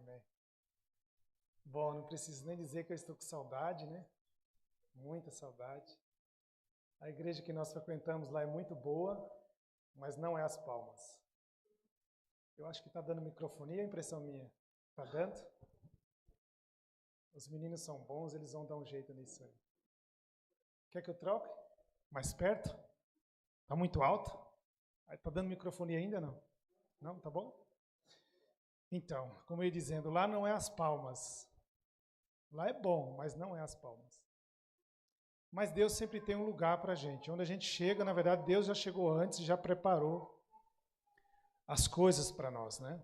Amém. Bom, não preciso nem dizer que eu estou com saudade, né? Muita saudade. A igreja que nós frequentamos lá é muito boa, mas não é As Palmas. Eu acho que está dando microfonia, a impressão minha. Está dando? Os meninos são bons, eles vão dar um jeito nisso aí. Quer que eu troque? Mais perto? Está muito alto? Está dando microfonia ainda, não? Não? Tá bom? Então, como eu ia dizendo, lá não é As Palmas. Lá é bom, mas não é As Palmas. Mas Deus sempre tem um lugar para a gente. Onde a gente chega, na verdade, Deus já chegou antes, já preparou as coisas para nós, né?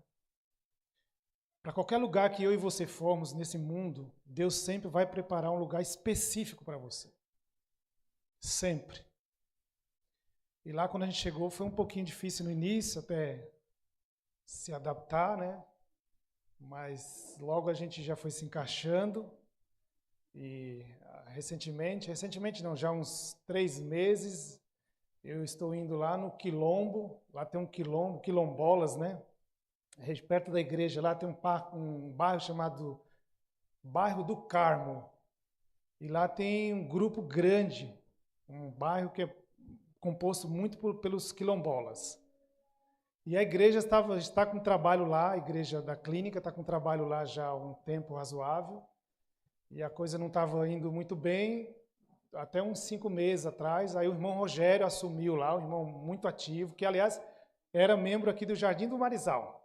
Para qualquer lugar que eu e você formos nesse mundo, Deus sempre vai preparar um lugar específico para você. Sempre. E lá quando a gente chegou foi um pouquinho difícil no início, até se adaptar, né? Mas logo a gente já foi se encaixando. E recentemente não, já há uns 3 meses, eu estou indo lá no Quilombo, lá tem um quilombo, quilombolas, né? Perto da igreja, lá tem um bairro chamado Bairro do Carmo. E lá tem um grupo grande, um bairro que é composto muito pelos quilombolas. E a igreja está com trabalho lá, a igreja da clínica está com trabalho lá já há um tempo razoável. E a coisa não estava indo muito bem, até uns 5 meses atrás. Aí o irmão Rogério assumiu lá, um irmão muito ativo, que aliás era membro aqui do Jardim do Marizal.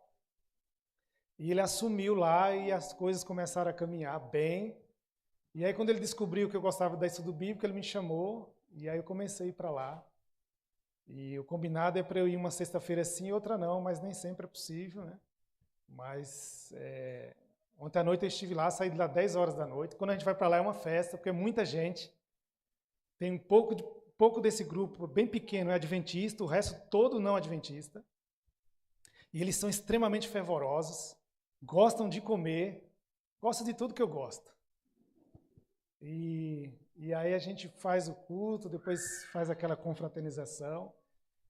E ele assumiu lá e as coisas começaram a caminhar bem. E aí quando ele descobriu que eu gostava da estudo bíblico, ele me chamou e aí eu comecei a ir para lá. E o combinado é para eu ir uma sexta-feira sim e outra não, mas nem sempre é possível, né? Mas ontem à noite eu estive lá, saí de lá 10 horas da noite. Quando a gente vai para lá é uma festa, porque é muita gente. Tem um pouco desse grupo, bem pequeno, é adventista, o resto todo não adventista. E eles são extremamente fervorosos, gostam de comer, gostam de tudo que eu gosto. E aí a gente faz o culto, depois faz aquela confraternização.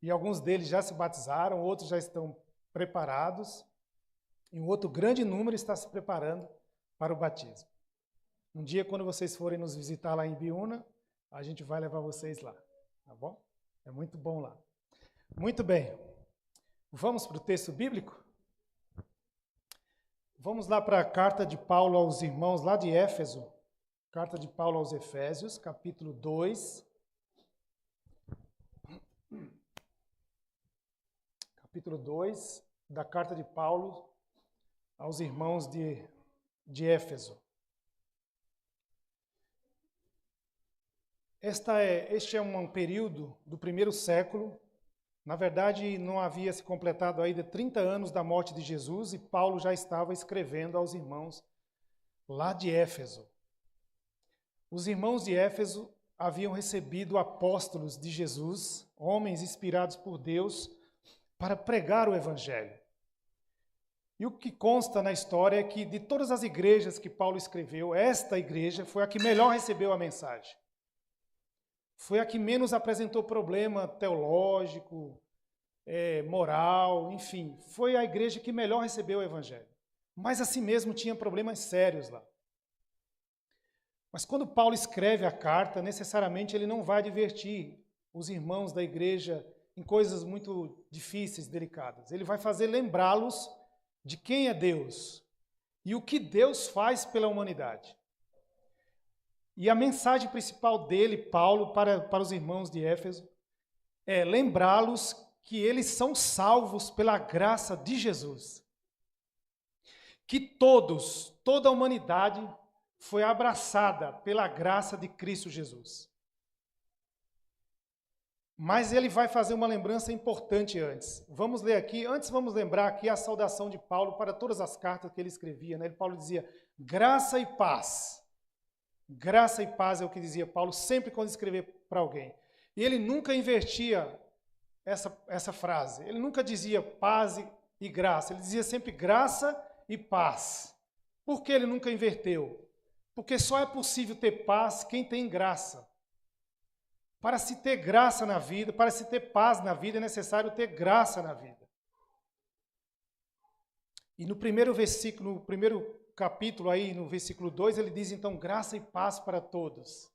E alguns deles já se batizaram, outros já estão preparados. E um outro grande número está se preparando para o batismo. Um dia, quando vocês forem nos visitar lá em Biúna, a gente vai levar vocês lá, tá bom? É muito bom lá. Muito bem. Vamos para o texto bíblico? Vamos lá para a carta de Paulo aos irmãos lá de Éfeso. Carta de Paulo aos Efésios, capítulo 2. Capítulo 2 da carta de Paulo aos irmãos de Éfeso. Este é um período do primeiro século. Na verdade, não havia se completado ainda 30 anos da morte de Jesus e Paulo já estava escrevendo aos irmãos lá de Éfeso. Os irmãos de Éfeso haviam recebido apóstolos de Jesus, homens inspirados por Deus, para pregar o evangelho. E o que consta na história é que de todas as igrejas que Paulo escreveu, esta igreja foi a que melhor recebeu a mensagem. Foi a que menos apresentou problema teológico, moral, enfim. Foi a igreja que melhor recebeu o evangelho. Mas assim mesmo tinha problemas sérios lá. Mas quando Paulo escreve a carta, necessariamente ele não vai advertir os irmãos da igreja em coisas muito difíceis, delicadas. Ele vai fazer lembrá-los de quem é Deus e o que Deus faz pela humanidade. E a mensagem principal dele, Paulo, para os irmãos de Éfeso, é lembrá-los que eles são salvos pela graça de Jesus. Que toda a humanidade foi abraçada pela graça de Cristo Jesus. Mas ele vai fazer uma lembrança importante antes. Vamos ler aqui, antes vamos lembrar aqui a saudação de Paulo para todas as cartas que ele escrevia, né? Paulo dizia, graça e paz. Graça e paz é o que dizia Paulo sempre quando escrevia para alguém. E ele nunca invertia essa frase. Ele nunca dizia paz e graça. Ele dizia sempre graça e paz. Por que ele nunca inverteu? Porque só é possível ter paz quem tem graça. Para se ter graça na vida, para se ter paz na vida, é necessário ter graça na vida. E no primeiro versículo, no primeiro capítulo aí, no versículo 2, ele diz então graça e paz para todos.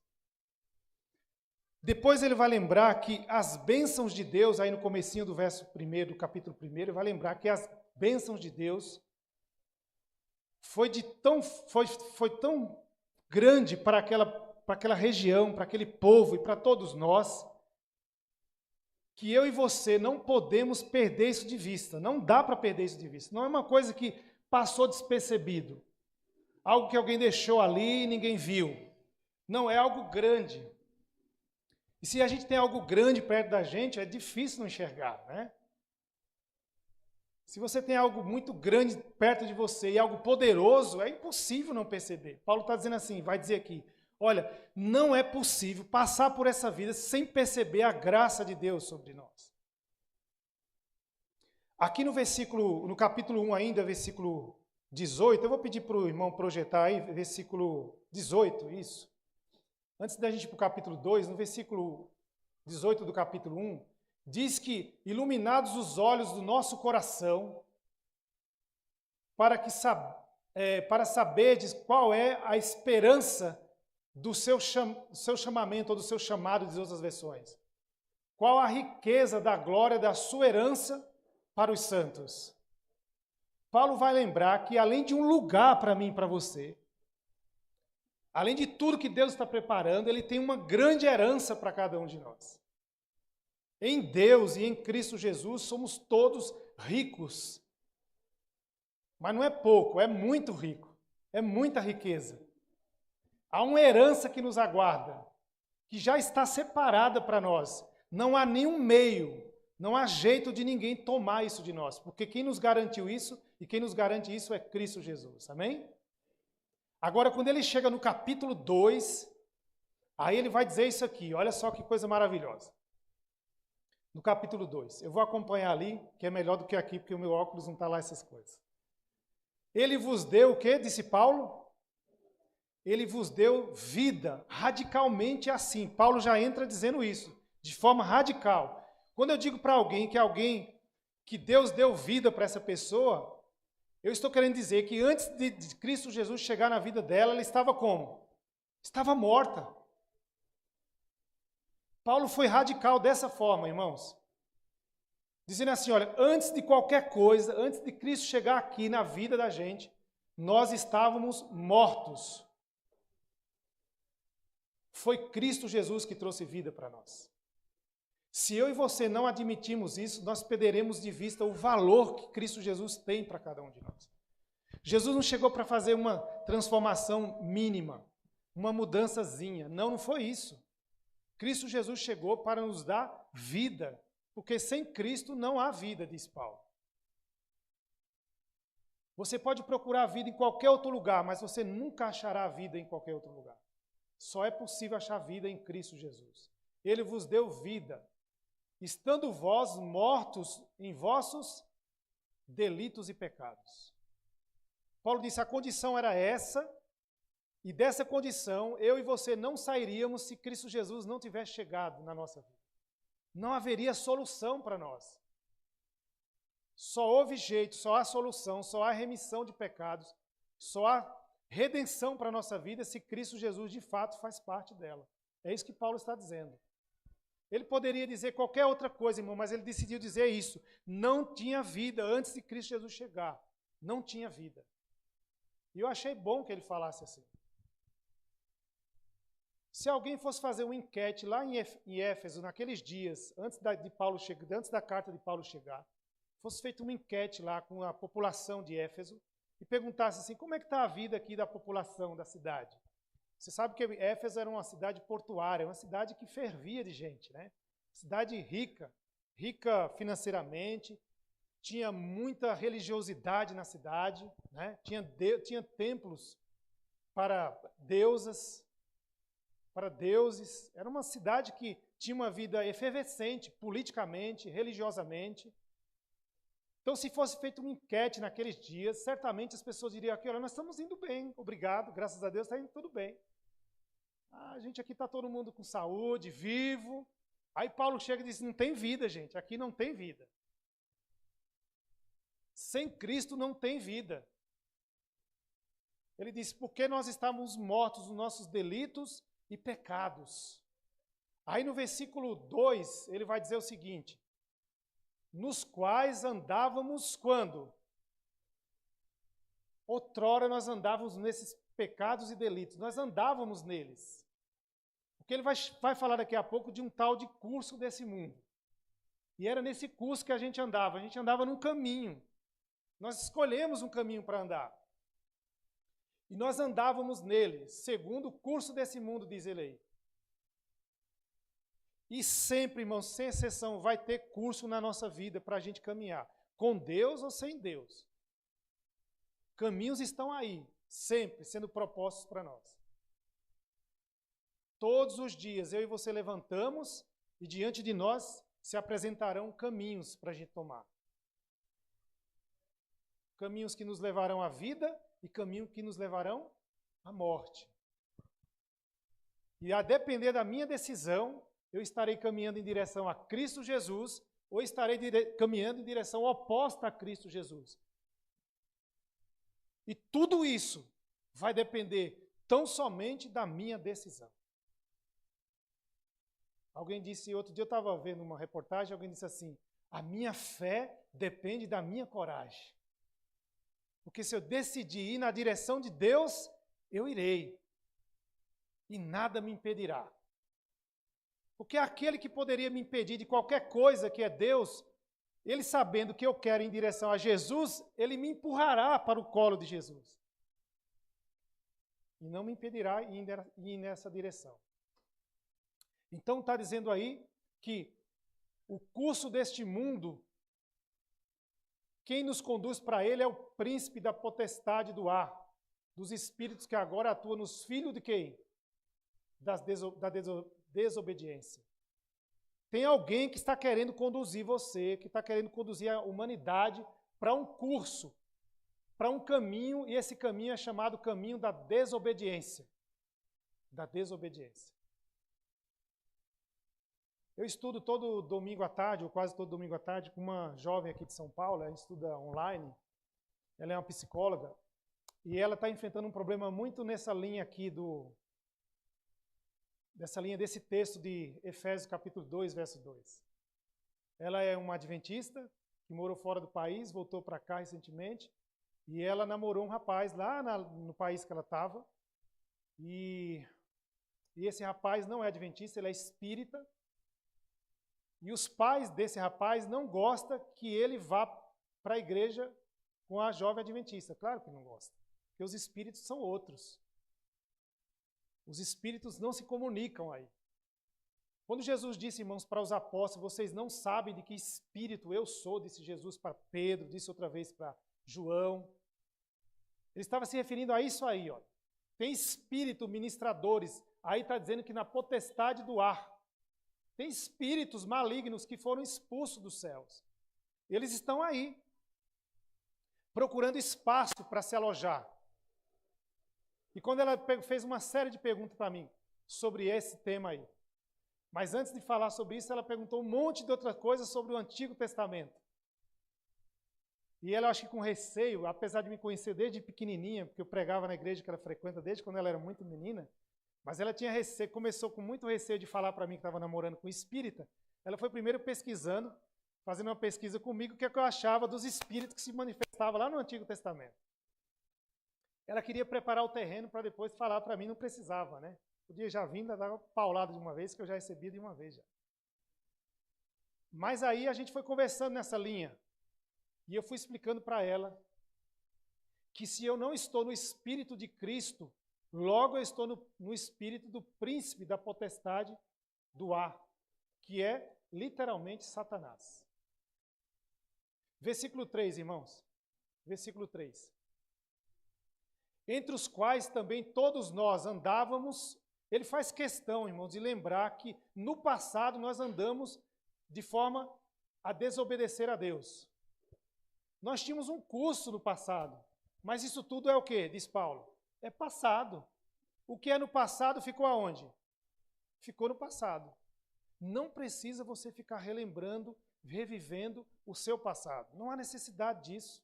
Depois ele vai lembrar que as bênçãos de Deus, aí no comecinho do verso 1, do capítulo 1, ele vai lembrar que as bênçãos de Deus foi tão grande para aquela região, para aquele povo e para todos nós, que eu e você não podemos perder isso de vista. Não dá para perder isso de vista. Não é uma coisa que passou despercebido. Algo que alguém deixou ali e ninguém viu. Não, é algo grande. E se a gente tem algo grande perto da gente, é difícil não enxergar, né? Se você tem algo muito grande perto de você e algo poderoso, é impossível não perceber. Paulo está dizendo assim, vai dizer aqui, olha, não é possível passar por essa vida sem perceber a graça de Deus sobre nós. Aqui no capítulo 1 ainda, versículo 18, eu vou pedir para o irmão projetar aí, versículo 18, isso. Antes da gente ir para o capítulo 2, no versículo 18 do capítulo 1, diz que, iluminados os olhos do nosso coração, para saberdes qual é a esperança do seu chamamento, ou do seu chamado, diz outras versões. Qual a riqueza da glória da sua herança para os santos. Paulo vai lembrar que, além de um lugar para mim e para você, além de tudo que Deus está preparando, ele tem uma grande herança para cada um de nós. Em Deus e em Cristo Jesus somos todos ricos. Mas não é pouco, é muito rico. É muita riqueza. Há uma herança que nos aguarda, que já está separada para nós. Não há nenhum meio, não há jeito de ninguém tomar isso de nós, porque quem nos garantiu isso e quem nos garante isso é Cristo Jesus. Amém? Agora, quando ele chega no capítulo 2, aí ele vai dizer isso aqui, olha só que coisa maravilhosa. No capítulo 2, eu vou acompanhar ali, que é melhor do que aqui, porque o meu óculos não está lá essas coisas. Ele vos deu o quê? Disse Paulo. Ele vos deu vida, radicalmente assim. Paulo já entra dizendo isso, de forma radical. Quando eu digo para alguém que Deus deu vida para essa pessoa, eu estou querendo dizer que antes de Cristo Jesus chegar na vida dela, ela estava como? Estava morta. Paulo foi radical dessa forma, irmãos. Dizendo assim, olha, antes de qualquer coisa, antes de Cristo chegar aqui na vida da gente, nós estávamos mortos. Foi Cristo Jesus que trouxe vida para nós. Se eu e você não admitirmos isso, nós perderemos de vista o valor que Cristo Jesus tem para cada um de nós. Jesus não chegou para fazer uma transformação mínima, uma mudançazinha. Não foi isso. Cristo Jesus chegou para nos dar vida, porque sem Cristo não há vida, diz Paulo. Você pode procurar a vida em qualquer outro lugar, mas você nunca achará a vida em qualquer outro lugar. Só é possível achar vida em Cristo Jesus. Ele vos deu vida, estando vós mortos em vossos delitos e pecados. Paulo disse, a condição era essa, e dessa condição, eu e você não sairíamos se Cristo Jesus não tivesse chegado na nossa vida. Não haveria solução para nós. Só houve jeito, só há solução, só há remissão de pecados, só há redenção para a nossa vida se Cristo Jesus de fato faz parte dela. É isso que Paulo está dizendo. Ele poderia dizer qualquer outra coisa, irmão, mas ele decidiu dizer isso. Não tinha vida antes de Cristo Jesus chegar. Não tinha vida. E eu achei bom que ele falasse assim. Se alguém fosse fazer uma enquete lá em Éfeso, naqueles dias, antes da carta de Paulo chegar, fosse feita uma enquete lá com a população de Éfeso e perguntasse assim, como é que está a vida aqui da população da cidade? Você sabe que Éfeso era uma cidade portuária, uma cidade que fervia de gente, né? Cidade rica, rica financeiramente, tinha muita religiosidade na cidade, né? Tinha templos para deusas, para deuses. Era uma cidade que tinha uma vida efervescente, politicamente, religiosamente. Então, se fosse feita uma enquete naqueles dias, certamente as pessoas diriam aqui, olha, nós estamos indo bem, obrigado, graças a Deus está indo tudo bem. A gente aqui está todo mundo com saúde, vivo. Aí Paulo chega e diz, não tem vida, gente, aqui não tem vida. sem Cristo não tem vida. Ele diz, porque nós estávamos mortos nos nossos delitos e pecados. Aí no versículo 2, ele vai dizer o seguinte, nos quais andávamos quando? Outrora nós andávamos nesses pecados e delitos, nós andávamos neles. Porque ele vai falar daqui a pouco de um tal de curso desse mundo. E era nesse curso que a gente andava num caminho. Nós escolhemos um caminho para andar. E nós andávamos nele, segundo o curso desse mundo, diz ele aí. E sempre, irmãos, sem exceção, vai ter curso na nossa vida para a gente caminhar, com Deus ou sem Deus. Caminhos estão aí, sempre sendo propostos para nós. Todos os dias, eu e você levantamos e diante de nós se apresentarão caminhos para a gente tomar. Caminhos que nos levarão à vida e caminhos que nos levarão à morte. E a depender da minha decisão, eu estarei caminhando em direção a Cristo Jesus ou estarei caminhando em direção oposta a Cristo Jesus. E tudo isso vai depender tão somente da minha decisão. Alguém disse, outro dia eu estava vendo uma reportagem, alguém disse assim, a minha fé depende da minha coragem. Porque se eu decidir ir na direção de Deus, eu irei. E nada me impedirá. Porque aquele que poderia me impedir de qualquer coisa que é Deus, ele sabendo que eu quero ir em direção a Jesus, ele me empurrará para o colo de Jesus. E não me impedirá ir nessa direção. Então está dizendo aí que o curso deste mundo, quem nos conduz para ele é o príncipe da potestade do ar, dos espíritos que agora atuam nos filhos de quem? Da desobediência. Tem alguém que está querendo conduzir você, que está querendo conduzir a humanidade para um curso, para um caminho, e esse caminho é chamado caminho da desobediência. Da desobediência. Eu estudo todo domingo à tarde, ou quase todo domingo à tarde, com uma jovem aqui de São Paulo, ela estuda online, ela é uma psicóloga, e ela está enfrentando um problema muito nessa linha aqui desse texto de Efésios capítulo 2, verso 2. Ela é uma adventista, que morou fora do país, voltou para cá recentemente, e ela namorou um rapaz lá no país que ela estava, e esse rapaz não é adventista, ele é espírita, e os pais desse rapaz não gostam que ele vá para a igreja com a jovem adventista. Claro que não gosta, porque os espíritos são outros. Os espíritos não se comunicam aí. Quando Jesus disse, irmãos, para os apóstolos, vocês não sabem de que espírito eu sou, disse Jesus para Pedro, disse outra vez para João. Ele estava se referindo a isso aí, ó. Tem espírito ministradores, aí está dizendo que na potestade do ar. Tem espíritos malignos que foram expulsos dos céus. Eles estão aí, procurando espaço para se alojar. E quando ela fez uma série de perguntas para mim sobre esse tema aí. Mas antes de falar sobre isso, ela perguntou um monte de outras coisas sobre o Antigo Testamento. E ela, acho que com receio, apesar de me conhecer desde pequenininha, porque eu pregava na igreja que ela frequenta desde quando ela era muito menina, mas ela tinha receio, começou com muito receio de falar para mim que estava namorando com espírita. Ela foi primeiro pesquisando, fazendo uma pesquisa comigo, o que é que eu achava dos espíritos que se manifestavam lá no Antigo Testamento. Ela queria preparar o terreno para depois falar para mim, não precisava, né? Podia já vir, dar paulada de uma vez, que eu já recebi de uma vez já. Mas aí a gente foi conversando nessa linha, e eu fui explicando para ela que se eu não estou no Espírito de Cristo, logo eu estou no espírito do príncipe da potestade do ar, que é literalmente Satanás. Versículo 3, irmãos. Versículo 3. Entre os quais também todos nós andávamos. Ele faz questão, irmãos, de lembrar que no passado nós andamos de forma a desobedecer a Deus. Nós tínhamos um curso no passado, mas isso tudo é o quê? Diz Paulo. É passado. O que é no passado ficou aonde? Ficou no passado. Não precisa você ficar relembrando, revivendo o seu passado. Não há necessidade disso.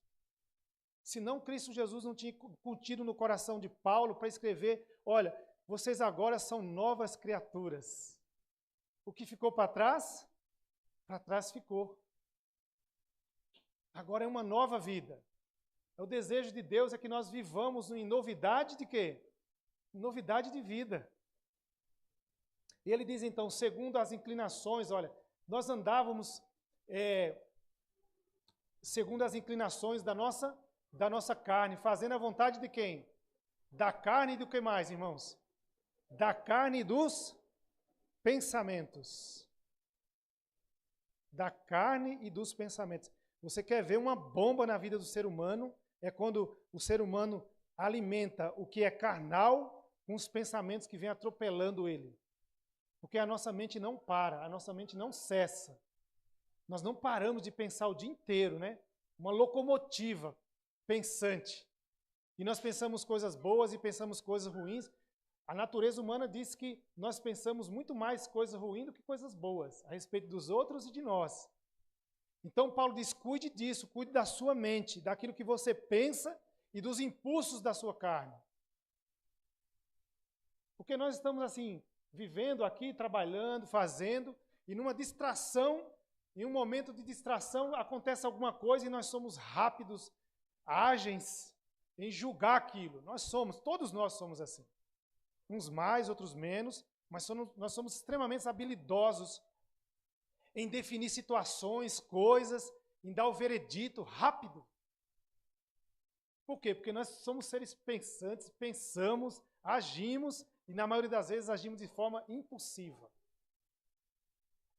Senão Cristo Jesus não tinha curtido no coração de Paulo para escrever, olha, vocês agora são novas criaturas. O que ficou para trás? Para trás ficou. Agora é uma nova vida. O desejo de Deus é que nós vivamos em novidade de quê? Novidade de vida. E ele diz então, segundo as inclinações, olha, nós andávamos segundo as inclinações da nossa carne, fazendo a vontade de quem? Da carne e do que mais, irmãos? Da carne e dos pensamentos. Da carne e dos pensamentos. Você quer ver uma bomba na vida do ser humano? É quando o ser humano alimenta o que é carnal com os pensamentos que vêm atropelando ele. Porque a nossa mente não para, a nossa mente não cessa. Nós não paramos de pensar o dia inteiro, né? Uma locomotiva pensante. E nós pensamos coisas boas e pensamos coisas ruins. A natureza humana diz que nós pensamos muito mais coisas ruins do que coisas boas, a respeito dos outros e de nós. Então Paulo diz, cuide disso, cuide da sua mente, daquilo que você pensa e dos impulsos da sua carne. Porque nós estamos assim, vivendo aqui, trabalhando, fazendo, e numa distração, em um momento de distração, acontece alguma coisa e nós somos rápidos, ágeis em julgar aquilo. Todos nós somos assim. Uns mais, outros menos, mas nós somos extremamente habilidosos em definir situações, coisas, em dar o veredito rápido. Por quê? Porque nós somos seres pensantes, pensamos, agimos, e na maioria das vezes agimos de forma impulsiva.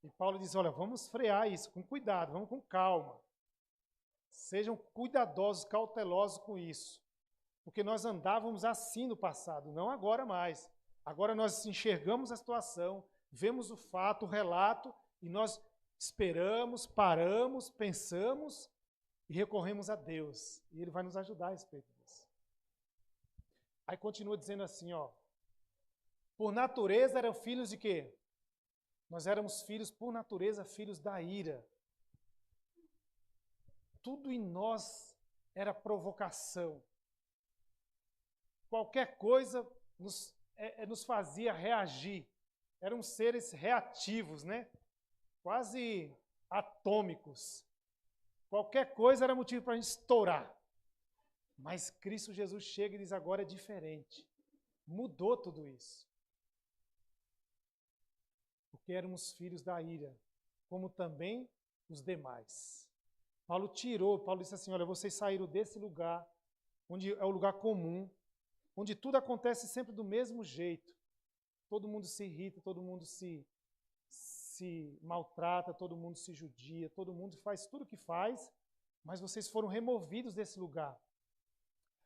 E Paulo diz, olha, vamos frear isso com cuidado, vamos com calma. Sejam cuidadosos, cautelosos com isso. Porque nós andávamos assim no passado, não agora mais. Agora nós enxergamos a situação, vemos o fato, o relato, e nós esperamos, paramos, pensamos e recorremos a Deus. E Ele vai nos ajudar a respeito disso. Aí continua dizendo assim, ó. Por natureza eram filhos de quê? Nós éramos filhos, por natureza, filhos da ira. Tudo em nós era provocação. Qualquer coisa nos fazia reagir. Éramos seres reativos, né? Quase atômicos. Qualquer coisa era motivo para a gente estourar. Mas Cristo Jesus chega e diz, agora é diferente. Mudou tudo isso. Porque éramos filhos da ira, como também os demais. Paulo disse assim, olha, vocês saíram desse lugar, onde é o lugar comum, onde tudo acontece sempre do mesmo jeito. Todo mundo se irrita, todo mundo se maltrata, todo mundo se judia, todo mundo faz tudo o que faz, mas vocês foram removidos desse lugar.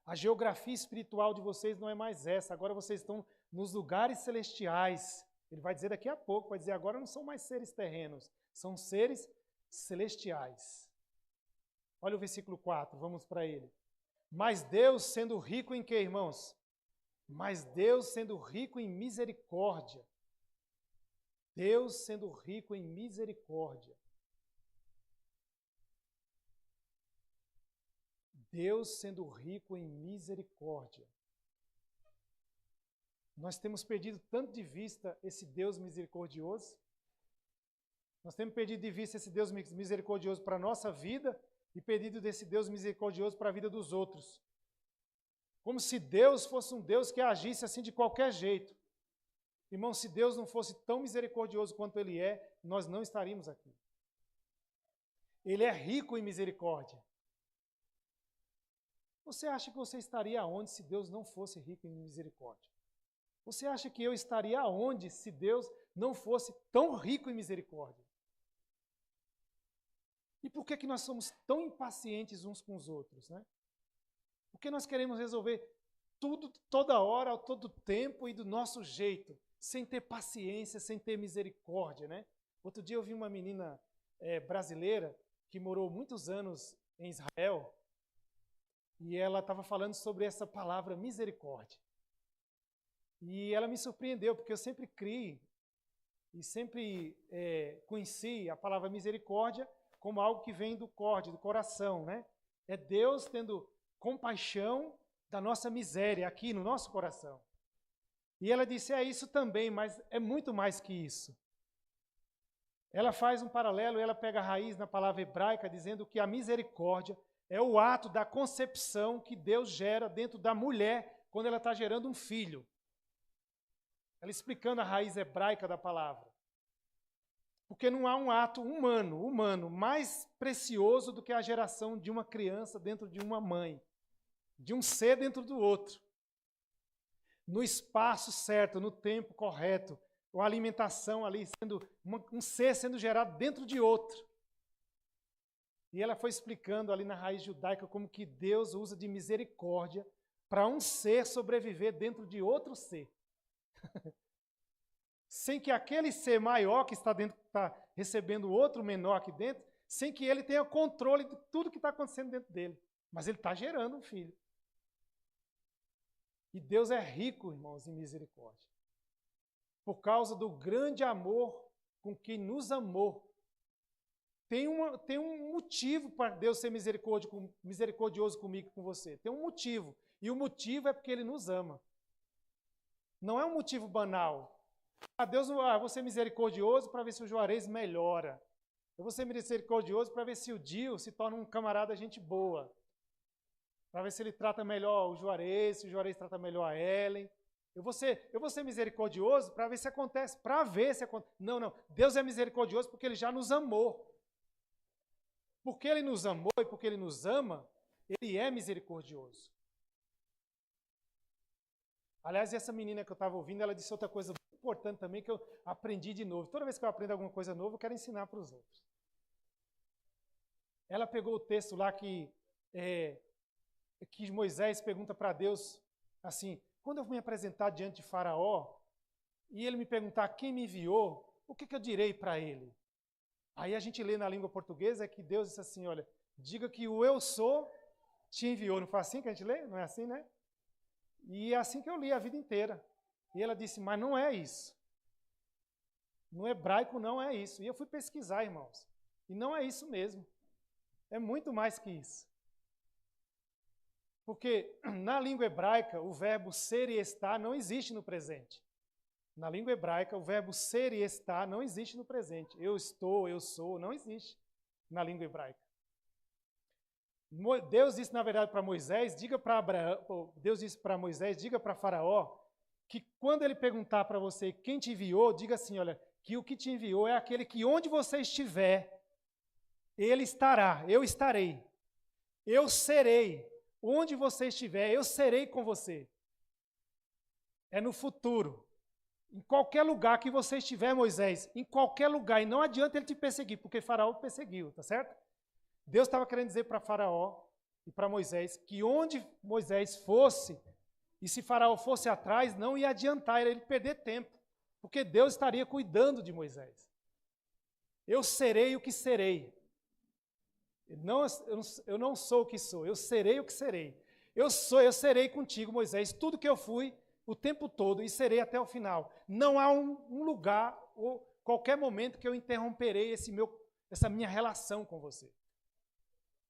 A geografia espiritual de vocês não é mais essa, agora vocês estão nos lugares celestiais. Ele vai dizer daqui a pouco, vai dizer agora não são mais seres terrenos, são seres celestiais. Olha o versículo 4, vamos para ele. Mas Deus sendo rico em quê, irmãos? Mas Deus sendo rico em misericórdia. Deus sendo rico em misericórdia. Deus sendo rico em misericórdia. Nós temos perdido tanto de vista esse Deus misericordioso. Nós temos perdido de vista esse Deus misericordioso para a nossa vida e perdido desse Deus misericordioso para a vida dos outros. Como se Deus fosse um Deus que agisse assim de qualquer jeito. Irmão, se Deus não fosse tão misericordioso quanto Ele é, nós não estaríamos aqui. Ele é rico em misericórdia. Você acha que você estaria aonde se Deus não fosse rico em misericórdia? Você acha que eu estaria aonde se Deus não fosse tão rico em misericórdia? E por que nós somos tão impacientes uns com os outros, né? Porque nós queremos resolver tudo, toda hora, a todo tempo e do nosso jeito, sem ter paciência, sem ter misericórdia, né? Outro dia eu vi uma menina brasileira que morou muitos anos em Israel e ela estava falando sobre essa palavra misericórdia. E ela me surpreendeu, porque eu sempre criei e sempre conheci a palavra misericórdia como algo que vem do corde, do coração, né? É Deus tendo compaixão da nossa miséria aqui no nosso coração. E ela disse, é isso também, mas é muito mais que isso. Ela faz um paralelo, ela pega a raiz na palavra hebraica, dizendo que a misericórdia é o ato da concepção que Deus gera dentro da mulher quando ela está gerando um filho. Ela explicando a raiz hebraica da palavra. Porque não há um ato humano, mais precioso do que a geração de uma criança dentro de uma mãe, de um ser dentro do outro. No espaço certo, no tempo correto, uma alimentação ali, um ser sendo gerado dentro de outro. E ela foi explicando ali na raiz judaica como que Deus usa de misericórdia para um ser sobreviver dentro de outro ser. Sem que aquele ser maior que está dentro, está recebendo outro menor aqui dentro, sem que ele tenha controle de tudo que está acontecendo dentro dele. Mas ele está gerando um filho. E Deus é rico, irmãos, em misericórdia. Por causa do grande amor com que nos amou. Tem um motivo para Deus ser misericordioso comigo e com você. Tem um motivo. E o motivo é porque Ele nos ama. Não é um motivo banal. Deus, eu vou ser misericordioso para ver se o Juarez melhora. Eu vou ser misericordioso para ver se o Dio se torna um camarada gente boa. Para ver se ele trata melhor o Juarez, se o Juarez trata melhor a Ellen. Eu vou ser misericordioso para ver se acontece. Para ver se acontece. Não. Deus é misericordioso porque Ele já nos amou. Porque Ele nos amou e porque Ele nos ama, Ele é misericordioso. Aliás, essa menina que eu estava ouvindo, ela disse outra coisa muito importante também que eu aprendi de novo. Toda vez que eu aprendo alguma coisa nova, eu quero ensinar para os outros. Ela pegou o texto lá que Moisés pergunta para Deus assim, quando eu me apresentar diante de Faraó, e ele me perguntar quem me enviou, o que eu direi para ele? Aí a gente lê na língua portuguesa que Deus disse assim, olha, diga que o eu sou te enviou. Não foi assim que a gente lê? Não é assim, né? E é assim que eu li a vida inteira. E ela disse, mas não é isso. No hebraico não é isso. E eu fui pesquisar, irmãos. E não é isso mesmo. É muito mais que isso. Porque na língua hebraica, o verbo ser e estar não existe no presente. Na língua hebraica, o verbo ser e estar não existe no presente. Eu estou, eu sou, não existe na língua hebraica. Deus disse, na verdade, para Moisés, diga para Moisés, diga para Faraó, que quando ele perguntar para você quem te enviou, diga assim, olha, que o que te enviou é aquele que onde você estiver, ele estará, eu estarei, eu serei, onde você estiver, eu serei com você. É no futuro. Em qualquer lugar que você estiver, Moisés, em qualquer lugar, e não adianta ele te perseguir, porque Faraó perseguiu, tá certo? Deus estava querendo dizer para Faraó e para Moisés que onde Moisés fosse, e se Faraó fosse atrás, não ia adiantar, era ele perder tempo, porque Deus estaria cuidando de Moisés. Eu serei o que serei. Eu não sou o que sou, eu serei o que serei. Eu serei contigo, Moisés, tudo que eu fui, o tempo todo, e serei até o final. Não há um lugar ou qualquer momento que eu interromperei essa minha relação com você.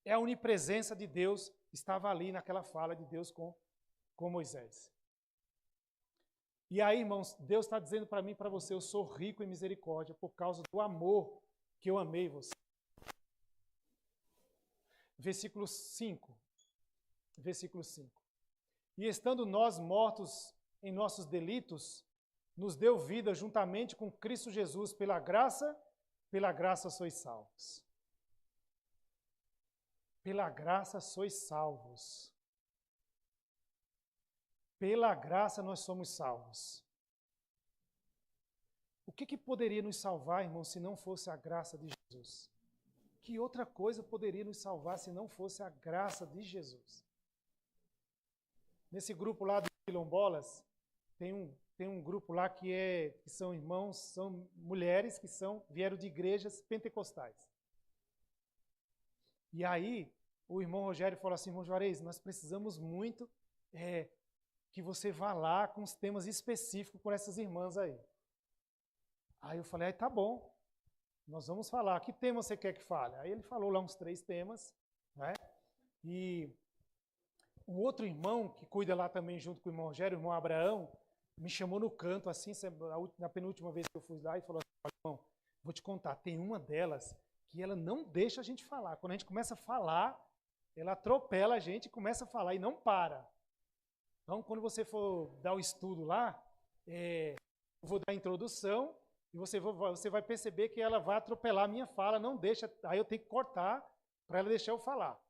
É a onipresença de Deus, estava ali naquela fala de Deus com Moisés. E aí, irmãos, Deus está dizendo para mim e para você, eu sou rico em misericórdia por causa do amor que eu amei você. Versículo 5. E estando nós mortos em nossos delitos, nos deu vida juntamente com Cristo Jesus, pela graça sois salvos. Pela graça sois salvos. Pela graça nós somos salvos. O que poderia nos salvar, irmão, se não fosse a graça de Jesus? Que outra coisa poderia nos salvar se não fosse a graça de Jesus? Nesse grupo lá dos quilombolas, tem um grupo lá que são irmãos, são mulheres que vieram de igrejas pentecostais. E aí, o irmão Rogério falou assim, irmão Juarez, nós precisamos muito que você vá lá com os temas específicos por essas irmãs aí. Aí eu falei, tá bom, nós vamos falar. Que tema você quer que fale? Aí ele falou lá uns 3 temas, né? E um outro irmão que cuida lá também junto com o irmão Rogério, o irmão Abraão, me chamou no canto, assim, na penúltima vez que eu fui lá, e falou assim, irmão, vou te contar, tem uma delas que ela não deixa a gente falar. Quando a gente começa a falar, ela atropela a gente e começa a falar e não para. Então, quando você for dar o estudo lá, eu vou dar a introdução e você vai perceber que ela vai atropelar a minha fala, não deixa, aí eu tenho que cortar para ela deixar eu falar.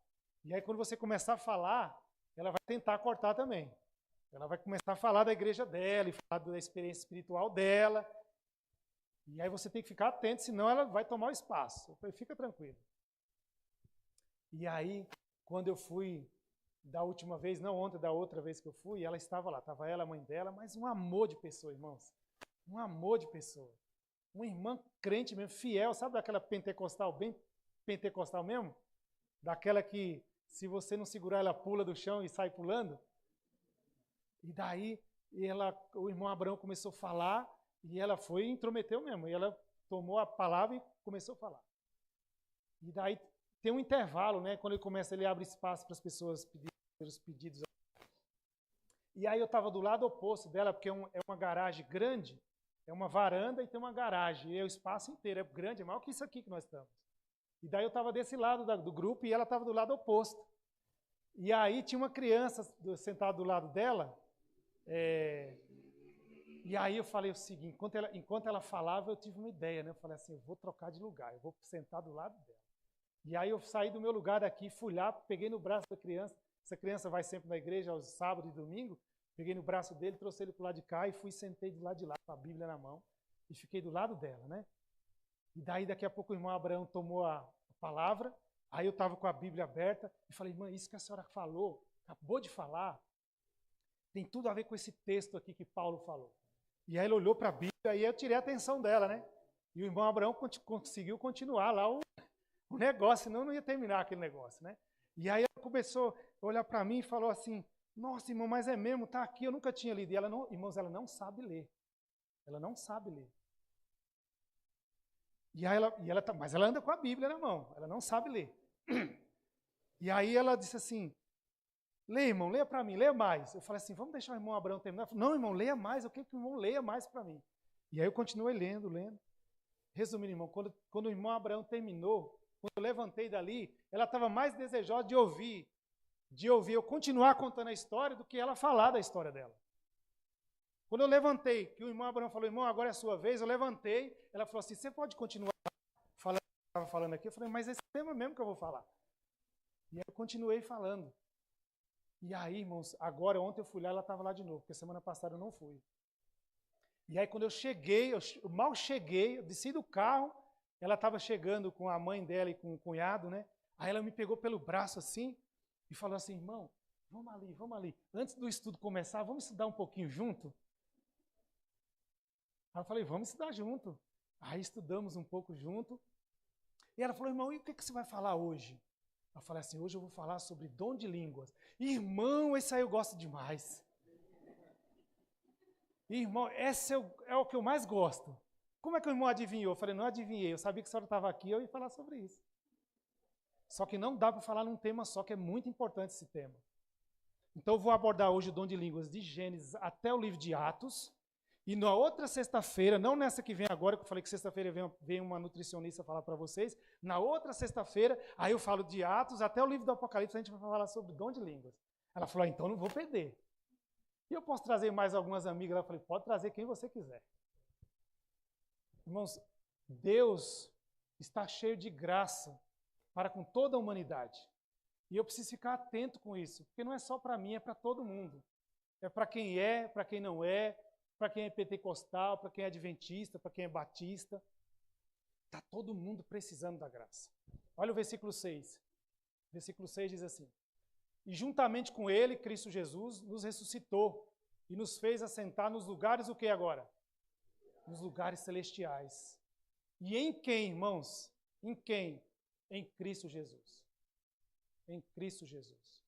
E aí, quando você começar a falar, ela vai tentar cortar também. Ela vai começar a falar da igreja dela e falar da experiência espiritual dela. E aí você tem que ficar atento, senão ela vai tomar o espaço. Eu falei, fica tranquilo. E aí, quando eu fui da última vez, não ontem, da outra vez que eu fui, ela estava lá, estava ela, a mãe dela, mas um amor de pessoa, irmãos. Um amor de pessoa. Uma irmã crente mesmo, fiel, sabe daquela pentecostal, bem pentecostal mesmo? Daquela que, se você não segurar, ela pula do chão e sai pulando. E daí, o irmão Abraão começou a falar, e ela foi e intrometeu mesmo. E ela tomou a palavra e começou a falar. E daí tem um intervalo, né? Quando ele começa, ele abre espaço para as pessoas pedirem os pedidos. E aí eu estava do lado oposto dela, porque é uma garagem grande, é uma varanda e tem uma garagem. E o espaço inteiro é grande, é maior que isso aqui que nós estamos. E daí eu estava desse lado do grupo e ela estava do lado oposto. E aí tinha uma criança sentada do lado dela. E aí eu falei o seguinte, enquanto ela falava, eu tive uma ideia, né? Eu falei assim, eu vou trocar de lugar, eu vou sentar do lado dela. E aí eu saí do meu lugar daqui, fui lá, peguei no braço da criança, essa criança vai sempre na igreja aos sábados e domingos, peguei no braço dele, trouxe ele para o lado de cá e fui sentei do lado de lá, com a Bíblia na mão, e fiquei do lado dela, né? E daí daqui a pouco o irmão Abraão tomou a palavra, aí eu estava com a Bíblia aberta e falei, irmã, isso que a senhora falou, acabou de falar, tem tudo a ver com esse texto aqui que Paulo falou. E aí ele olhou para a Bíblia e aí eu tirei a atenção dela, né? E o irmão Abraão conseguiu continuar lá o negócio, senão não ia terminar aquele negócio, né? E aí ela começou a olhar para mim e falou assim, nossa, irmão, mas é mesmo, tá aqui, eu nunca tinha lido. E ela não, irmãos, ela não sabe ler. Ela não sabe ler. E aí mas ela anda com a Bíblia na mão, ela não sabe ler. E aí ela disse assim, lê, irmão, leia para mim, leia mais. Eu falei assim, vamos deixar o irmão Abraão terminar? Falei, não, irmão, leia mais, eu quero que o irmão leia mais para mim. E aí eu continuei lendo. Resumindo, irmão, quando o irmão Abraão terminou, quando eu levantei dali, ela estava mais desejosa de ouvir eu continuar contando a história do que ela falar da história dela. Quando eu levantei, que o irmão Abraão falou, irmão, agora é a sua vez, eu levantei, ela falou assim, você pode continuar falando o que eu estava falando aqui? Eu falei, mas esse tema mesmo que eu vou falar. E aí eu continuei falando. E aí, irmãos, agora, ontem eu fui lá, ela estava lá de novo, porque semana passada eu não fui. E aí, quando eu cheguei, eu mal cheguei, eu desci do carro, ela estava chegando com a mãe dela e com o cunhado, né? Aí ela me pegou pelo braço assim e falou assim, irmão, vamos ali. Antes do estudo começar, vamos estudar um pouquinho junto? Aí eu falei, vamos estudar junto. Aí estudamos um pouco junto. E ela falou, irmão, e o que você vai falar hoje? Eu falei assim, hoje eu vou falar sobre dom de línguas. Irmão, esse aí eu gosto demais. Irmão, esse é o que eu mais gosto. Como é que o irmão adivinhou? Eu falei, não adivinhei, eu sabia que a senhora estava aqui, eu ia falar sobre isso. Só que não dá para falar num tema só, que é muito importante esse tema. Então eu vou abordar hoje o dom de línguas de Gênesis até o livro de Atos. E na outra sexta-feira, não nessa que vem agora, que eu falei que sexta-feira vem uma nutricionista falar para vocês, na outra sexta-feira, aí eu falo de Atos até o livro do Apocalipse, a gente vai falar sobre dom de línguas. Ela falou, então não vou perder. E eu posso trazer mais algumas amigas? Ela falou, pode trazer quem você quiser. Irmãos, Deus está cheio de graça para com toda a humanidade. E eu preciso ficar atento com isso, porque não é só para mim, é para todo mundo. É para quem não é, para quem é pentecostal, para quem é adventista, para quem é batista. Está todo mundo precisando da graça. Olha o versículo 6. O versículo 6 diz assim, e juntamente com ele, Cristo Jesus, nos ressuscitou e nos fez assentar nos lugares, o que agora? Nos lugares celestiais. E em quem, irmãos? Em quem? Em Cristo Jesus. Em Cristo Jesus.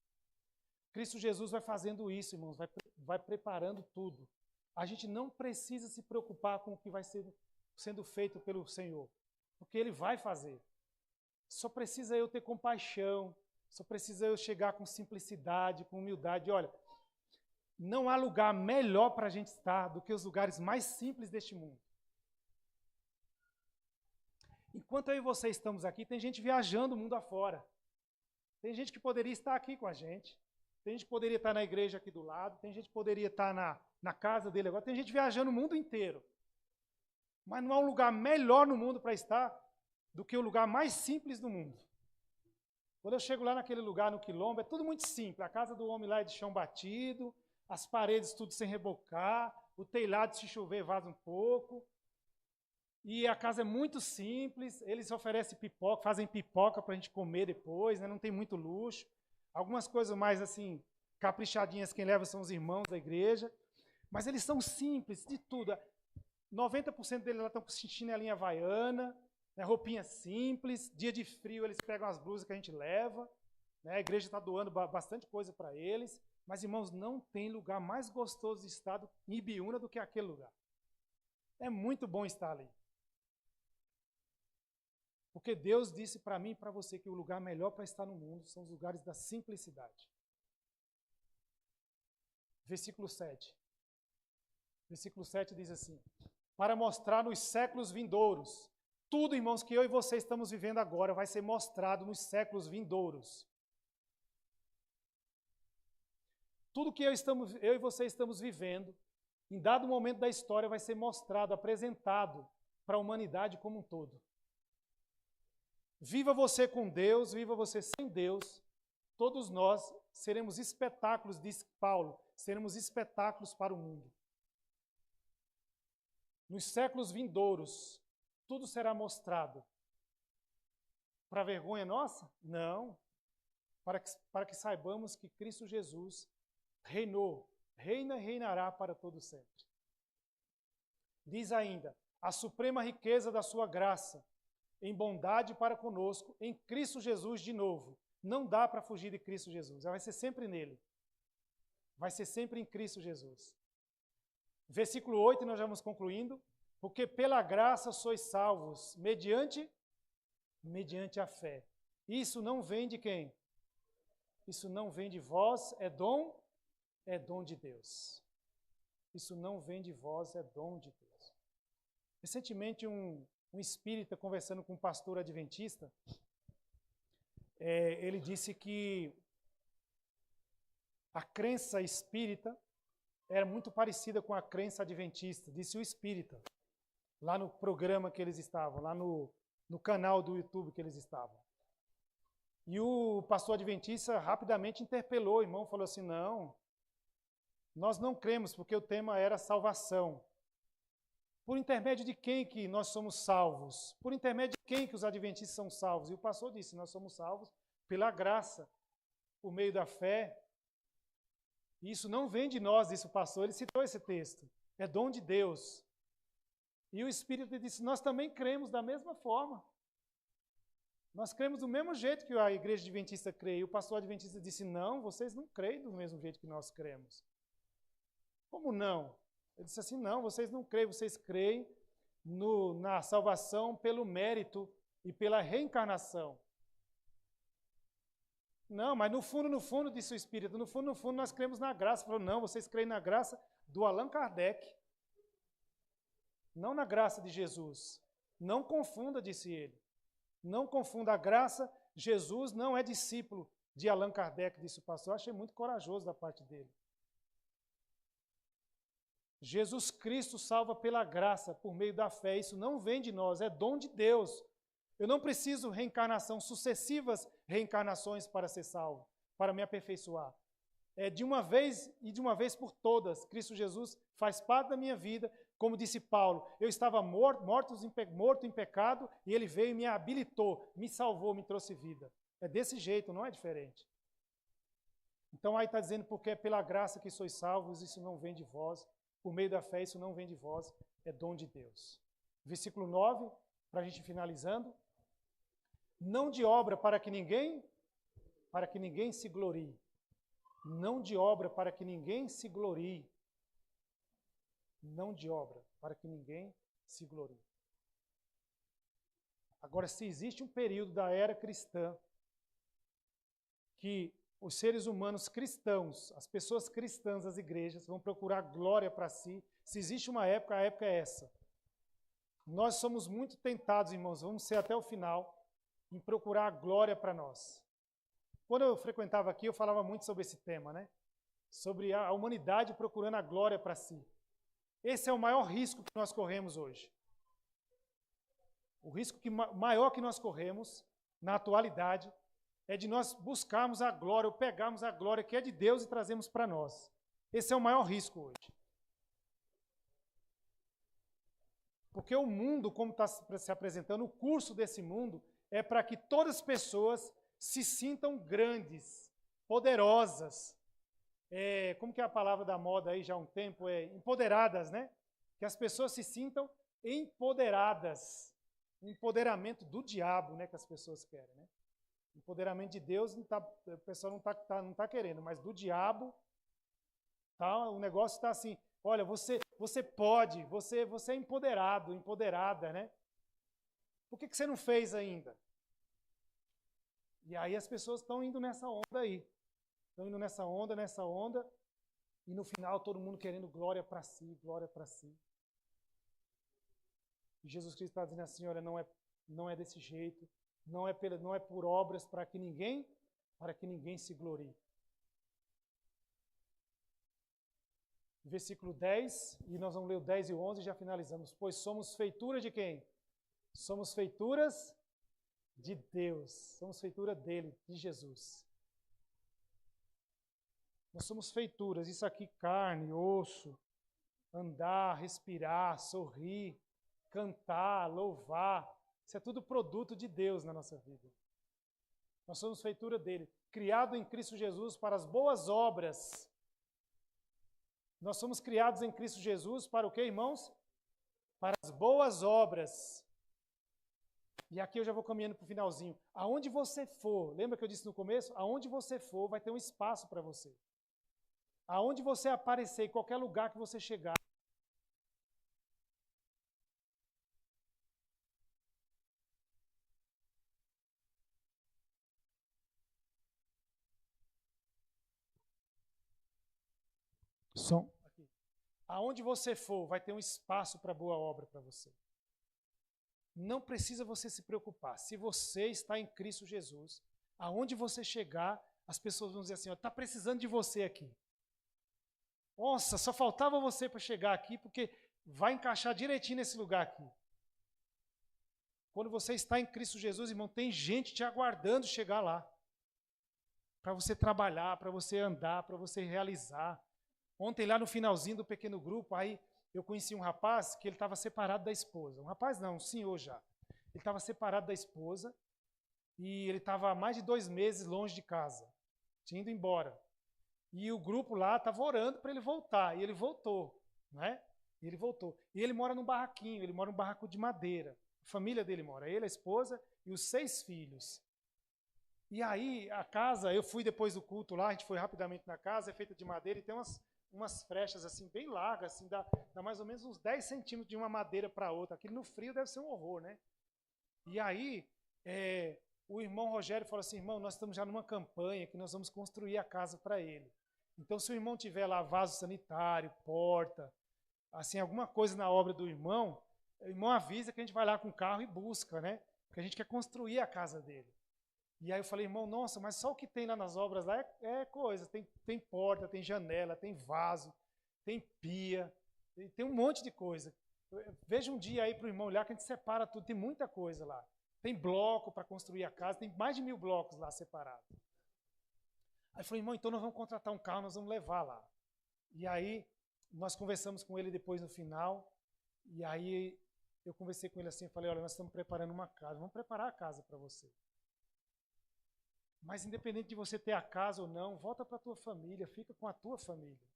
Cristo Jesus vai fazendo isso, irmãos, vai preparando tudo. A gente não precisa se preocupar com o que vai sendo feito pelo Senhor, porque Ele vai fazer. Só precisa eu ter compaixão, Só precisa eu chegar com simplicidade, com humildade. Olha, não há lugar melhor para a gente estar do que os lugares mais simples deste mundo. Enquanto eu e você estamos aqui, tem gente viajando o mundo afora. Tem gente que poderia estar aqui com a gente. Tem gente que poderia estar na igreja aqui do lado. Tem gente que poderia estar na casa dele agora. Tem gente viajando o mundo inteiro. Mas não há um lugar melhor no mundo para estar do que o lugar mais simples do mundo. Quando eu chego lá naquele lugar, no Quilombo, é tudo muito simples. A casa do homem lá é de chão batido, as paredes tudo sem rebocar, o telhado, se chover, vaza um pouco. E a casa é muito simples, eles oferecem pipoca, fazem pipoca para a gente comer depois, né? Não tem muito luxo. Algumas coisas mais assim, caprichadinhas, quem leva são os irmãos da igreja. Mas eles são simples, de tudo. 90% deles lá estão com chinelinha havaiana, né? Roupinha simples, dia de frio eles pegam as blusas que a gente leva. Né? A igreja está doando bastante coisa para eles. Mas, irmãos, não tem lugar mais gostoso de estar em Ibiúna do que aquele lugar. É muito bom estar ali. Porque Deus disse para mim e para você que o lugar melhor para estar no mundo são os lugares da simplicidade. Versículo 7. Versículo 7 diz assim: para mostrar nos séculos vindouros. Tudo, irmãos, que eu e você estamos vivendo agora vai ser mostrado nos séculos vindouros. Tudo que eu e você estamos vivendo, em dado momento da história, vai ser mostrado, apresentado para a humanidade como um todo. Viva você com Deus, viva você sem Deus, todos nós seremos espetáculos, diz Paulo, seremos espetáculos para o mundo. Nos séculos vindouros, tudo será mostrado. Para vergonha nossa? Não. Para que saibamos que Cristo Jesus reinou, reina e reinará para todo sempre. Diz ainda, a suprema riqueza da sua graça, em bondade para conosco, em Cristo Jesus de novo. Não dá para fugir de Cristo Jesus, vai ser sempre nele. Vai ser sempre em Cristo Jesus. Versículo 8, nós já vamos concluindo. Porque pela graça sois salvos, mediante a fé. Isso não vem de quem? Isso não vem de vós, é dom de Deus. Isso não vem de vós, é dom de Deus. Recentemente, um espírita conversando com um pastor adventista, ele disse que a crença espírita era muito parecida com a crença adventista, disse o espírita, lá no programa que eles estavam, lá no canal do YouTube que eles estavam. E o pastor adventista rapidamente interpelou o irmão, falou assim, não, nós não cremos, porque o tema era salvação. Por intermédio de quem que nós somos salvos? Por intermédio de quem que os adventistas são salvos? E o pastor disse, nós somos salvos pela graça, por meio da fé. E isso não vem de nós, disse o pastor, ele citou esse texto. É dom de Deus. E o Espírito disse, nós também cremos da mesma forma. Nós cremos do mesmo jeito que a igreja adventista crê. E o pastor adventista disse, não, vocês não creem do mesmo jeito que nós cremos. Como não? Ele disse assim, não, vocês não creem, vocês creem na salvação pelo mérito e pela reencarnação. Não, mas no fundo, disse o Espírito, no fundo, nós cremos na graça. Ele falou, não, vocês creem na graça do Allan Kardec, não na graça de Jesus. Não confunda, disse ele. Não confunda a graça, Jesus não é discípulo de Allan Kardec, disse o pastor. Eu achei muito corajoso da parte dele. Jesus Cristo salva pela graça, por meio da fé. Isso não vem de nós, é dom de Deus. Eu não preciso reencarnação, sucessivas reencarnações para ser salvo, para me aperfeiçoar. É de uma vez e de uma vez por todas. Cristo Jesus faz parte da minha vida. Como disse Paulo, eu estava morto em pecado e ele veio e me habilitou, me salvou, me trouxe vida. É desse jeito, não é diferente. Então aí está dizendo, porque é pela graça que sois salvos, isso não vem de vós. Por meio da fé, isso não vem de vós, é dom de Deus. Versículo 9, para a gente finalizando. Não de obra para que ninguém se glorie. Não de obra para que ninguém se glorie. Não de obra para que ninguém se glorie. Agora, se existe um período da era cristã que os seres humanos cristãos, as pessoas cristãs das igrejas, vão procurar glória para si. Se existe uma época, a época é essa. Nós somos muito tentados, irmãos, vamos ser até o final, em procurar a glória para nós. Quando eu frequentava aqui, eu falava muito sobre esse tema, né? Sobre a humanidade procurando a glória para si. Esse é o maior risco que nós corremos hoje. O risco maior que nós corremos, na atualidade, é de nós buscarmos a glória, ou pegarmos a glória que é de Deus e trazermos para nós. Esse é o maior risco hoje. Porque o mundo, como está se apresentando, o curso desse mundo é para que todas as pessoas se sintam grandes, poderosas. Como que é a palavra da moda aí já há um tempo? Empoderadas, né? Que as pessoas se sintam empoderadas. O empoderamento do diabo, né, que as pessoas querem, né? Empoderamento de Deus, o pessoal não tá querendo, mas do diabo, tá, o negócio está assim, olha, você pode, você é empoderado, empoderada, né? Por que você não fez ainda? E aí as pessoas estão indo nessa onda aí. Estão indo nessa onda, e no final todo mundo querendo glória para si, glória para si. E Jesus Cristo está dizendo assim, olha, não é desse jeito, não é por obras para que ninguém se glorie. Versículo 10, e nós vamos ler o 10 e o 11 e já finalizamos. Pois somos feitura de quem? Somos feituras de Deus, somos feitura dele, de Jesus. Nós somos feituras, isso aqui, carne, osso, andar, respirar, sorrir, cantar, louvar, isso é tudo produto de Deus na nossa vida. Nós somos feitura dele, criado em Cristo Jesus para as boas obras. Nós somos criados em Cristo Jesus para o quê, irmãos? Para as boas obras. E aqui eu já vou caminhando para o finalzinho. Aonde você for, lembra que eu disse no começo? Aonde você for, vai ter um espaço para você. Aonde você aparecer, em qualquer lugar que você chegar, som. Aqui. Aonde você for, vai ter um espaço para boa obra para você. Não precisa você se preocupar. Se você está em Cristo Jesus, aonde você chegar, as pessoas vão dizer assim, está precisando de você aqui. Nossa, só faltava você para chegar aqui, porque vai encaixar direitinho nesse lugar aqui. Quando você está em Cristo Jesus, irmão, tem gente te aguardando chegar lá. Para você trabalhar, para você andar, para você realizar. Ontem, lá no finalzinho do pequeno grupo, aí eu conheci um rapaz que ele estava separado da esposa. Um rapaz não, um senhor já. Ele estava separado da esposa e ele estava há mais de 2 meses longe de casa. Tinha ido embora. E o grupo lá estava orando para ele voltar. E ele voltou, né? E ele voltou. E ele mora num barraquinho, ele mora num barraco de madeira. A família dele mora, ele, a esposa e os 6 filhos. E aí, a casa, eu fui depois do culto lá, a gente foi rapidamente na casa, é feita de madeira e tem umas frechas assim, bem largas, assim, dá mais ou menos uns 10 centímetros de uma madeira para outra. Aquilo no frio deve ser um horror, né? E aí, o irmão Rogério falou assim, irmão, nós estamos já numa campanha que nós vamos construir a casa para ele. Então, se o irmão tiver lá vaso sanitário, porta, assim, alguma coisa na obra do irmão, o irmão avisa que a gente vai lá com o carro e busca, né? Porque a gente quer construir a casa dele. E aí eu falei, irmão, nossa, mas só o que tem lá nas obras lá é coisa. Tem porta, tem janela, tem vaso, tem pia, tem um monte de coisa. Veja um dia aí para o irmão olhar que a gente separa tudo, tem muita coisa lá. Tem bloco para construir a casa, tem mais de 1000 blocos lá separados. Aí eu falei, irmão, então nós vamos contratar um carro, nós vamos levar lá. E aí nós conversamos com ele depois no final, e aí eu conversei com ele assim, falei, olha, nós estamos preparando uma casa, vamos preparar a casa para você. Mas independente de você ter a casa ou não, volta para a tua família, fica com a tua família.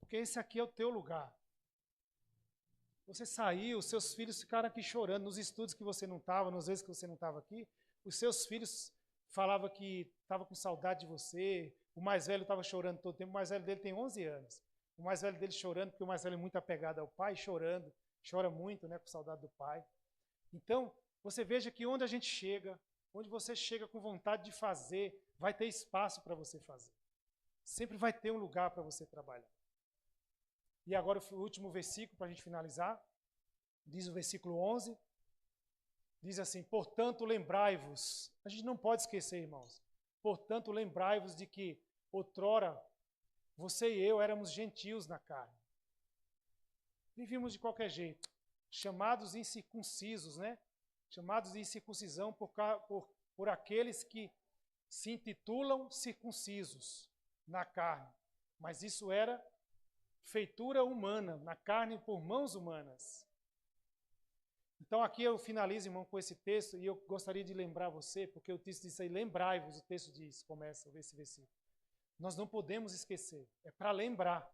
Porque esse aqui é o teu lugar. Você saiu, os seus filhos ficaram aqui chorando, nos estudos que você não estava, nas vezes que você não estava aqui, os seus filhos falavam que estavam com saudade de você, o mais velho estava chorando todo o tempo, o mais velho dele tem 11 anos. O mais velho dele chorando, porque o mais velho é muito apegado ao pai, chorando, chora muito, né, com saudade do pai. Então, você veja que onde a gente chega, onde você chega com vontade de fazer, vai ter espaço para você fazer. Sempre vai ter um lugar para você trabalhar. E agora o último versículo, para a gente finalizar, diz o versículo 11, diz assim, portanto lembrai-vos, a gente não pode esquecer, irmãos, portanto lembrai-vos de que outrora você e eu éramos gentios na carne. Vivíamos de qualquer jeito, chamados incircuncisos, né? Chamados de incircuncisão por aqueles que se intitulam circuncisos na carne. Mas isso era feitura humana, na carne por mãos humanas. Então aqui eu finalizo, irmão, com esse texto, e eu gostaria de lembrar você, porque o texto diz aí, lembrai-vos, o texto diz, começa esse versículo. Nós não podemos esquecer, é para lembrar.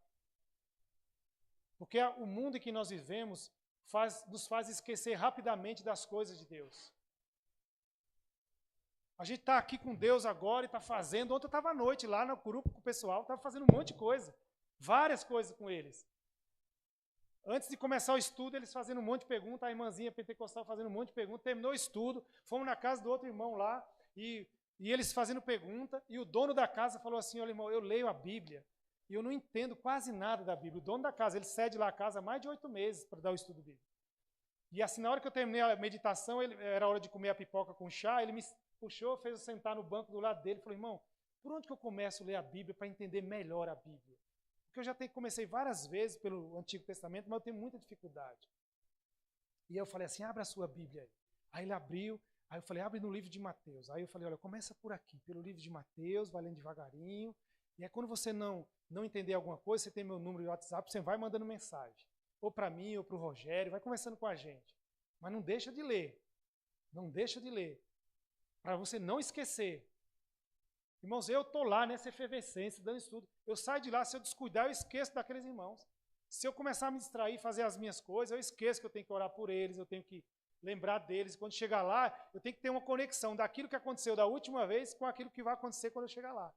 Porque o mundo em que nós vivemos nos faz esquecer rapidamente das coisas de Deus. A gente está aqui com Deus agora e está fazendo. Ontem eu estava à noite lá no grupo com o pessoal, estava fazendo um monte de coisa, várias coisas com eles. Antes de começar o estudo, eles fazendo um monte de perguntas, a irmãzinha pentecostal fazendo um monte de perguntas, terminou o estudo, fomos na casa do outro irmão lá, e eles fazendo pergunta, e o dono da casa falou assim, olha irmão, eu leio a Bíblia, e eu não entendo quase nada da Bíblia. O dono da casa, ele cede lá a casa há mais de 8 meses para dar o estudo bíblico. E assim, na hora que eu terminei a meditação, era hora de comer a pipoca com chá, ele me puxou, fez eu sentar no banco do lado dele, e falou, irmão, por onde que eu começo a ler a Bíblia para entender melhor a Bíblia? Porque eu já comecei várias vezes pelo Antigo Testamento, mas eu tenho muita dificuldade. E eu falei assim, abre a sua Bíblia aí. Aí ele abriu, aí eu falei, abre no livro de Mateus. Aí eu falei, olha, começa por aqui, pelo livro de Mateus, vai lendo devagarinho. E aí quando você não entender alguma coisa, você tem meu número de WhatsApp, você vai mandando mensagem. Ou para mim, ou para o Rogério, vai conversando com a gente. Mas não deixa de ler. Não deixa de ler. Para você não esquecer. Irmãos, eu estou lá nessa efervescência, dando estudo. Eu saio de lá, se eu descuidar, eu esqueço daqueles irmãos. Se eu começar a me distrair, fazer as minhas coisas, eu esqueço que eu tenho que orar por eles, eu tenho que lembrar deles. Quando chegar lá, eu tenho que ter uma conexão daquilo que aconteceu da última vez com aquilo que vai acontecer quando eu chegar lá.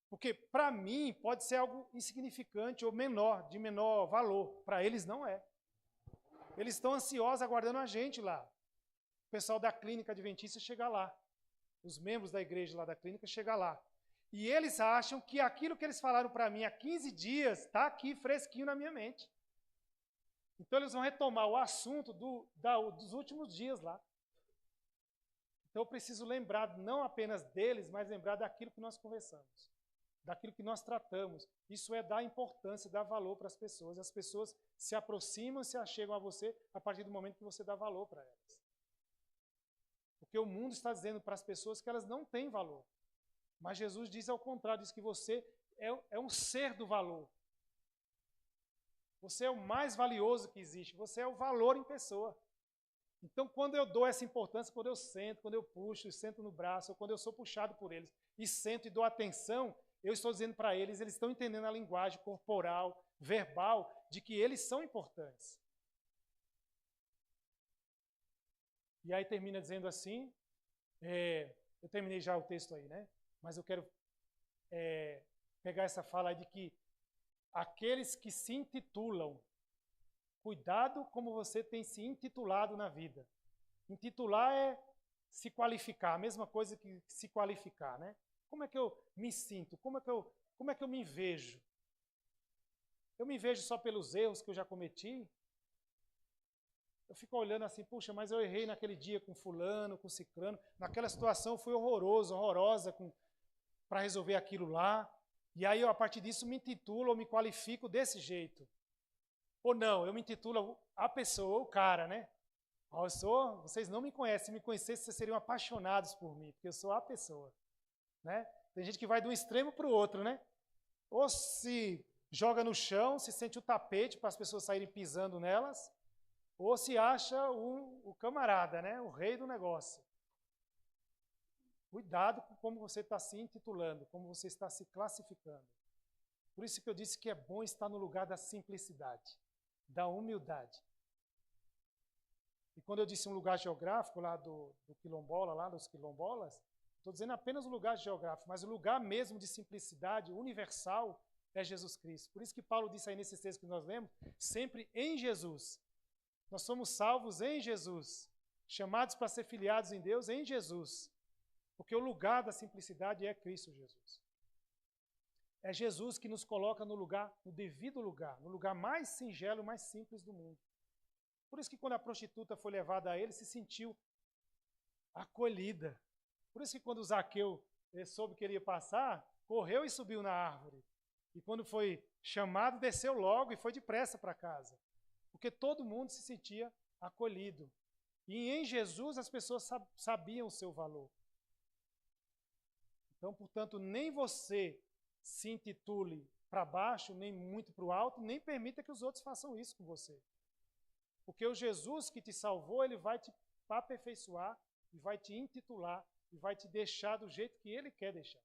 Porque, para mim, pode ser algo insignificante ou menor, de menor valor. Para eles, não é. Eles estão ansiosos aguardando a gente lá. O pessoal da clínica adventista chega lá. Os membros da igreja lá da clínica chegam lá. E eles acham que aquilo que eles falaram para mim há 15 dias está aqui fresquinho na minha mente. Então eles vão retomar o assunto dos últimos dias lá. Então eu preciso lembrar não apenas deles, mas lembrar daquilo que nós conversamos, daquilo que nós tratamos. Isso é dar importância, dar valor para as pessoas. As pessoas se aproximam, se achegam a você a partir do momento que você dá valor para elas. Porque o mundo está dizendo para as pessoas que elas não têm valor. Mas Jesus diz ao contrário, diz que você é um ser do valor. Você é o mais valioso que existe, você é o valor em pessoa. Então, quando eu dou essa importância, quando eu sento, quando eu puxo, sento no braço, ou quando eu sou puxado por eles, e sento e dou atenção, eu estou dizendo para eles, eles estão entendendo a linguagem corporal, verbal, de que eles são importantes. E aí termina dizendo assim, eu terminei já o texto aí, né? Mas eu quero pegar essa fala aí de que aqueles que se intitulam, cuidado como você tem se intitulado na vida. Intitular é se qualificar, a mesma coisa que se qualificar, né? Como é que eu me sinto? Como é que eu me vejo? Eu me vejo só pelos erros que eu já cometi? Eu fico olhando assim, puxa, mas eu errei naquele dia com fulano, com ciclano, naquela situação fui horrorosa para resolver aquilo lá, e aí eu, a partir disso me intitulo ou me qualifico desse jeito. Ou não, eu me intitulo a pessoa, o cara, né? Vocês não me conhecem, se me conhecessem, vocês seriam apaixonados por mim, porque eu sou a pessoa. Né? Tem gente que vai de um extremo para o outro, né? Ou se joga no chão, se sente o tapete para as pessoas saírem pisando nelas, ou se acha o camarada, né? O rei do negócio. Cuidado com como você está se intitulando, como você está se classificando. Por isso que eu disse que é bom estar no lugar da simplicidade, da humildade. E quando eu disse um lugar geográfico lá do quilombola, lá dos quilombolas, estou dizendo apenas o lugar geográfico, mas o lugar mesmo de simplicidade universal é Jesus Cristo. Por isso que Paulo disse aí nesse texto que nós lemos, sempre em Jesus. Nós somos salvos em Jesus, chamados para ser filiados em Deus em Jesus. Porque o lugar da simplicidade é Cristo Jesus. É Jesus que nos coloca no lugar, no devido lugar, no lugar mais singelo, mais simples do mundo. Por isso que quando a prostituta foi levada a ele, se sentiu acolhida. Por isso que quando o Zaqueu soube que ele ia passar, correu e subiu na árvore. E quando foi chamado, desceu logo e foi depressa para casa. Porque todo mundo se sentia acolhido. E em Jesus as pessoas sabiam o seu valor. Então, portanto, nem você se intitule para baixo, nem muito para o alto, nem permita que os outros façam isso com você. Porque o Jesus que te salvou, ele vai te aperfeiçoar e vai te intitular e vai te deixar do jeito que ele quer deixar.